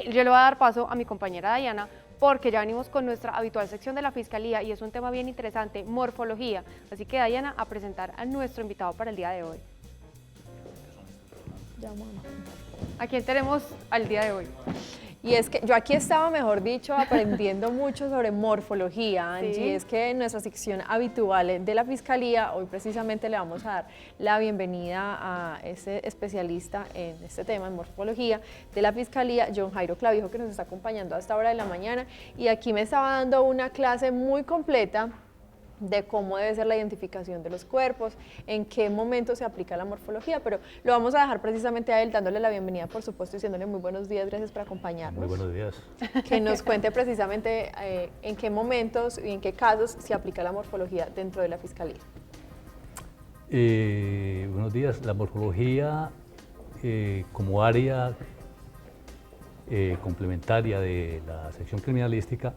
yo le voy a dar paso a mi compañera Diana, porque ya venimos con nuestra habitual sección de la Fiscalía y es un tema bien interesante, morfología. Así que Diana, a presentar a nuestro invitado para el día de hoy. ¿A quién tenemos al día de hoy? Y es que yo aquí estaba, mejor dicho, aprendiendo mucho sobre morfología, Angie. Sí. Es que en nuestra sección habitual de la Fiscalía, hoy precisamente le vamos a dar la bienvenida a ese especialista en este tema, en morfología, de la Fiscalía, John Jairo Clavijo, que nos está acompañando a esta hora de la mañana. Y aquí me estaba dando una clase muy completa de cómo debe ser la identificación de los cuerpos, en qué momento se aplica la morfología, pero lo vamos a dejar precisamente a él, dándole la bienvenida, por supuesto, y diciéndole muy buenos días, gracias por acompañarnos. Muy buenos días. Que nos cuente precisamente en qué momentos y en qué casos se aplica la morfología dentro de la Fiscalía. Buenos días. La morfología como área complementaria de la sección criminalística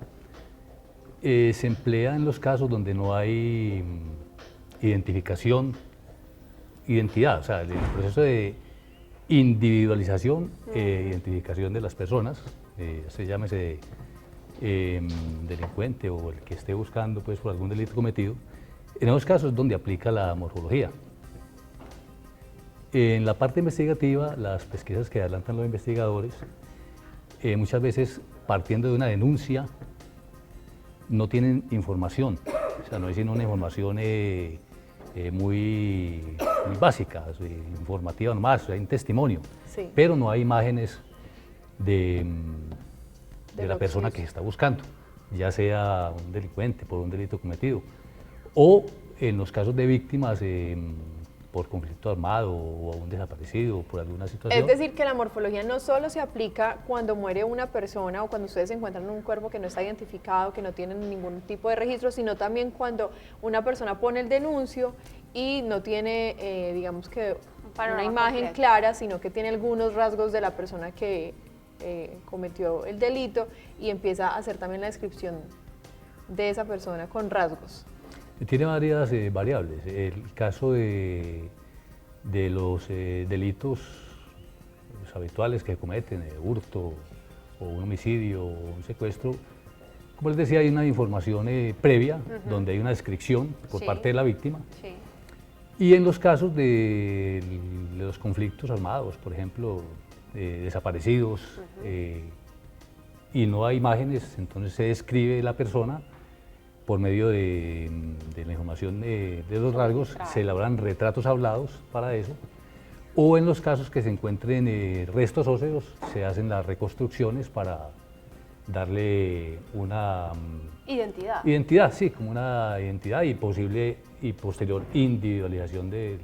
se emplea en los casos donde no hay identidad, o sea, el proceso de individualización e identificación de las personas, se llámese delincuente o el que esté buscando pues, por algún delito cometido, en esos casos es donde aplica la morfología. En la parte investigativa, las pesquisas que adelantan los investigadores, muchas veces partiendo de una denuncia, no tienen información, o sea, no es sino una información muy básica, informativa nomás, hay un testimonio, Sí. pero no hay imágenes de la persona que se está buscando, ya sea un delincuente por un delito cometido, o en los casos de víctimas por conflicto armado o a un desaparecido por alguna situación. Es decir, que la morfología no solo se aplica cuando muere una persona o cuando ustedes encuentran un cuerpo que no está identificado, que no tiene ningún tipo de registro, sino también cuando una persona pone el denuncio y no tiene, digamos que, una imagen clara, sino que tiene algunos rasgos de la persona que cometió el delito y empieza a hacer también la descripción de esa persona con rasgos. Tiene varias variables. El caso de los delitos habituales que cometen, hurto o un homicidio o un secuestro, como les decía, hay una información previa donde hay una descripción por parte de la víctima. Sí. Y en los casos de los conflictos armados, por ejemplo, desaparecidos, y no hay imágenes, entonces se describe la persona por medio de la información de los rasgos, se elaboran retratos hablados para eso, o en los casos que se encuentren restos óseos, se hacen las reconstrucciones para darle una identidad, sí, como una identidad y posible y posterior individualización de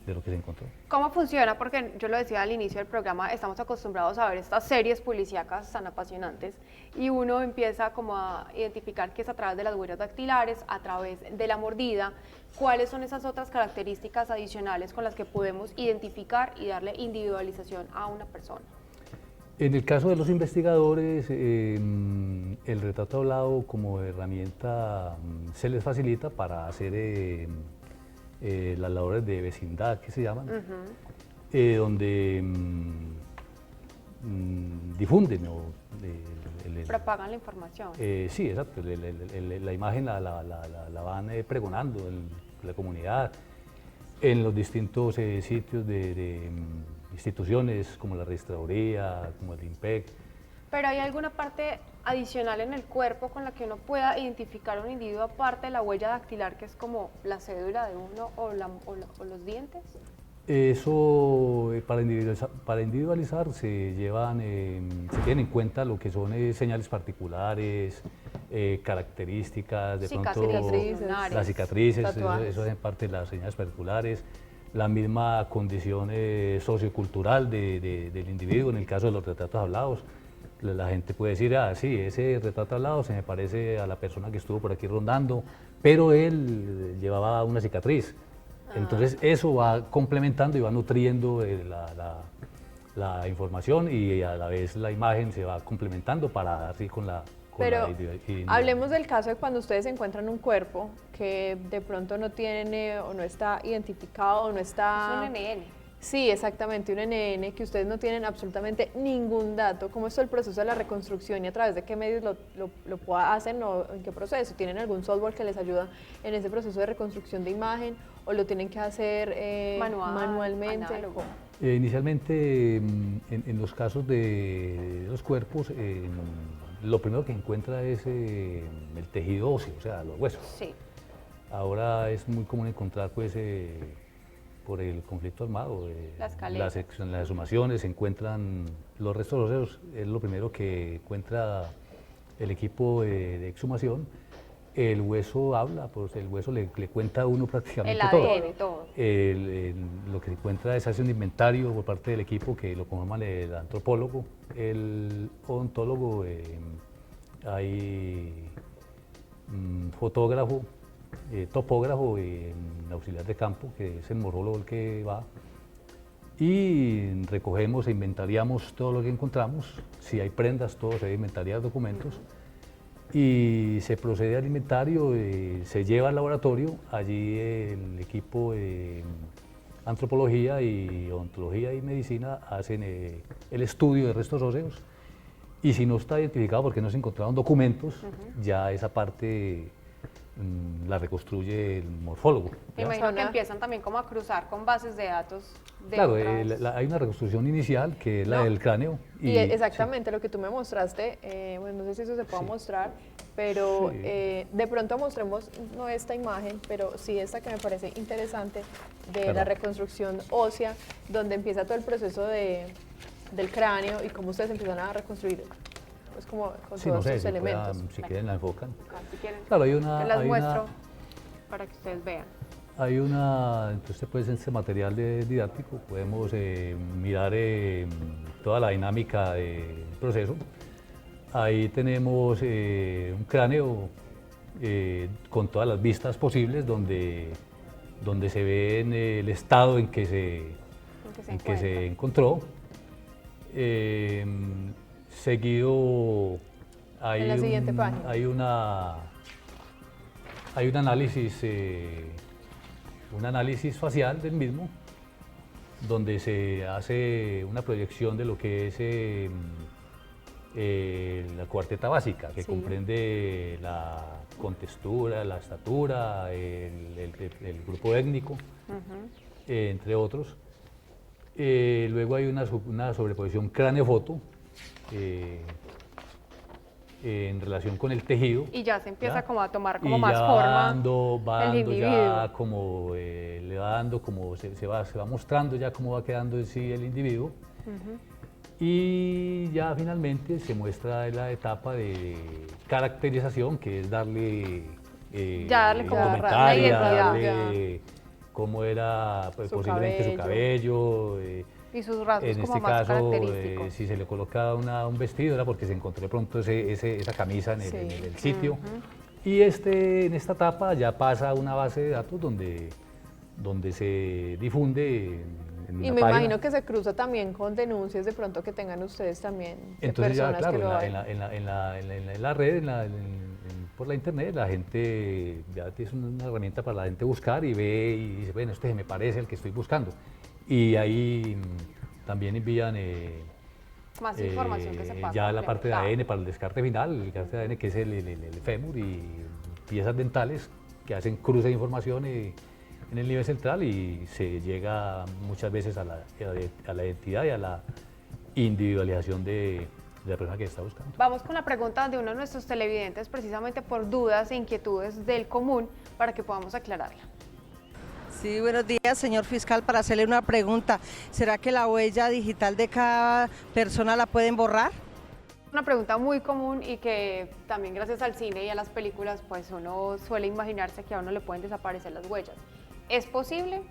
lo que se encontró. ¿Cómo funciona? Porque yo lo decía al inicio del programa, estamos acostumbrados a ver estas series policíacas tan apasionantes y uno empieza como a identificar que es a través de las huellas dactilares, a través de la mordida. ¿Cuáles son esas otras características adicionales con las que podemos identificar y darle individualización a una persona? En el caso de los investigadores, el retrato hablado como herramienta se les facilita para hacer las labores de vecindad que se llaman, donde difunden propagan la información. Sí, exacto, la imagen la van pregonando en la comunidad, en los distintos sitios de instituciones como la registraduría, como el IMPEC. ¿Pero hay alguna parte adicional en el cuerpo con la que uno pueda identificar a un individuo aparte de la huella dactilar, que es como la cédula de uno o los dientes? Eso, para individualizar se tienen en cuenta lo que son señales particulares, características, de pronto las cicatrices, eso es en parte de las señales particulares, la misma condición sociocultural del individuo, en el caso de los retratos hablados. La gente puede decir, ah, sí, ese retrato hablado se me parece a la persona que estuvo por aquí rondando, pero él llevaba una cicatriz. Entonces eso va complementando y va nutriendo la información y a la vez la imagen se va complementando para dar así con la... Pero hablemos del caso de cuando ustedes encuentran un cuerpo que de pronto no tiene o no está identificado o no está... Es un NN. Sí, exactamente, un NN que ustedes no tienen absolutamente ningún dato. ¿Cómo es todo el proceso de la reconstrucción y a través de qué medios lo hacen o en qué proceso? ¿Tienen algún software que les ayuda en ese proceso de reconstrucción de imagen o lo tienen que hacer manualmente? Inicialmente, en los casos de los cuerpos, lo primero que encuentra es el tejido óseo, o sea, los huesos. Sí. Ahora es muy común encontrar, pues, por el conflicto armado, las exhumaciones, se encuentran los restos óseos, es lo primero que encuentra el equipo de exhumación. El hueso habla, pues el hueso le cuenta a uno prácticamente el ADN, todo. Lo que se encuentra es hacer un inventario por parte del equipo que lo conforman el antropólogo, el odontólogo, hay fotógrafo, topógrafo y auxiliar de campo, que es el morfólogo el que va, y recogemos e inventariamos todo lo que encontramos. Si hay prendas, todo se debe inventariar, documentos, y se procede al inventario, se lleva al laboratorio. Allí el equipo de antropología y odontología y medicina hacen el estudio de restos óseos, y si no está identificado porque no se encontraron documentos, ya esa parte la reconstruye el morfólogo. Me imagino que empiezan también como a cruzar con bases de datos de Claro, otras... hay una reconstrucción inicial que es la del cráneo. Y exactamente lo que tú me mostraste, bueno, no sé si eso se pueda mostrar, pero de pronto mostremos no esta imagen, pero sí esta que me parece interesante de la reconstrucción ósea, donde empieza todo el proceso del cráneo y cómo ustedes empiezan a reconstruir. Pues como con todos esos elementos. Si quieren la enfocan. Si quieren, claro, hay una... te las muestro para que ustedes vean. Hay una, entonces pues en este material didáctico podemos mirar toda la dinámica del proceso. Ahí tenemos un cráneo con todas las vistas posibles donde se ve en el estado en que se encontró. Seguido hay la siguiente página. hay un análisis facial del mismo, donde se hace una proyección de lo que es la cuarteta básica, que comprende la contextura, la estatura, el grupo étnico, entre otros. Luego hay una sobreposición cráneo-foto en relación con el tejido. Y ya se empieza como a tomar como más forma el individuo. Ya como le va dando, como se va mostrando ya cómo va quedando en sí el individuo. Y ya finalmente se muestra la etapa de caracterización, que es darle como la identidad, darle cómo era pues, posiblemente su cabello. Y sus rasgos en como este más caso, característicos. si se le coloca un vestido era porque se encontró de pronto esa camisa en el sitio. Y en esta etapa ya pasa a una base de datos donde se difunde en una y me página. imagino que se cruza también con denuncias de pronto que tengan ustedes también de Entonces personas ya, claro, que lo en la red, por la internet, la gente ya es una herramienta para la gente buscar y ve y dice, bueno, este me parece el que estoy buscando. Y ahí también envían más información que se pasa. ya la parte de ADN para el descarte final, el descarte de ADN que es el fémur y piezas dentales que hacen cruce de información en el nivel central, y se llega muchas veces a la identidad y a la individualización de la persona que está buscando. Vamos con la pregunta de uno de nuestros televidentes, precisamente por dudas e inquietudes del común, para que podamos aclararla. Sí, buenos días, señor fiscal, para hacerle una pregunta. ¿Será que la huella digital de cada persona la pueden borrar? Una pregunta muy común y que también gracias al cine y a las películas, pues uno suele imaginarse que a uno le pueden desaparecer las huellas. ¿Es posible?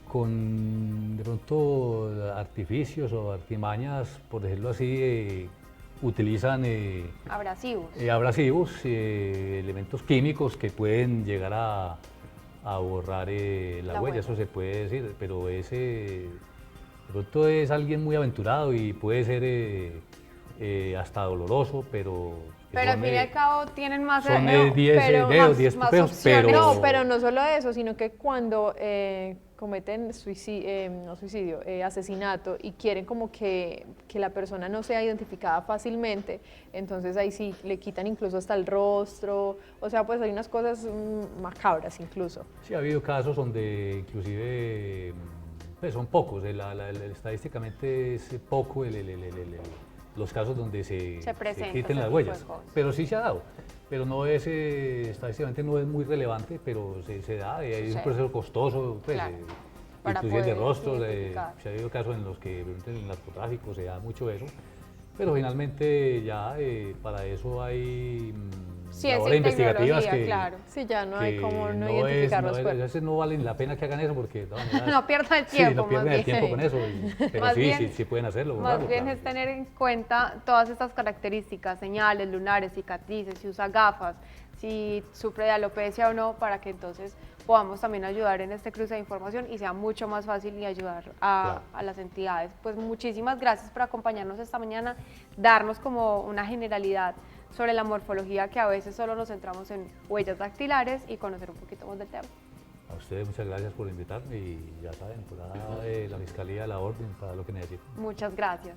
Con de pronto artificios o artimañas, por decirlo así, utilizan abrasivos, elementos químicos que pueden llegar a borrar la huella, eso se puede decir, pero de pronto es alguien muy aventurado y puede ser hasta doloroso, pero Pero al fin y al cabo tienen más, son no, 10 pero dedos, 10 más pesos, opciones. pero... No, pero no solo eso, sino que cuando cometen asesinato y quieren como que la persona no sea identificada fácilmente, entonces ahí sí le quitan incluso hasta el rostro, o sea, pues hay unas cosas macabras incluso. Sí, ha habido casos donde inclusive, pues son pocos, estadísticamente es poco los casos donde se presenta quiten ese las tipo huellas, de cosas. pero sí se ha dado. Pero no es, estadísticamente no es muy relevante, pero se da, y hay un proceso costoso, pues, Claro, para inclusive de poder rostros, identificar. se ha habido casos en los que en el narcotráfico se da mucho eso, pero finalmente ya para eso hay Ciencia labores y investigativas tecnología, que... claro. Sí, ya no hay que como no identificar los a cuerpos. veces no vale la pena que hagan eso porque No pierdan el tiempo, sí, no pierden más el tiempo bien. con eso, pero Más sí, bien- sí pueden hacerlo. Más borrarlo, bien claro. es tener en cuenta todas estas características, señales, lunares, cicatrices, si usa gafas, si sufre de alopecia o no, para que entonces podamos también ayudar en este cruce de información y sea mucho más fácil y ayudar Claro. a las entidades. Pues muchísimas gracias por acompañarnos esta mañana, darnos como una generalidad sobre la morfología, que a veces solo nos centramos en huellas dactilares, y conocer un poquito más del tema. A ustedes muchas gracias por invitarme y ya saben, por la Fiscalía, la orden para lo que necesiten. Muchas gracias.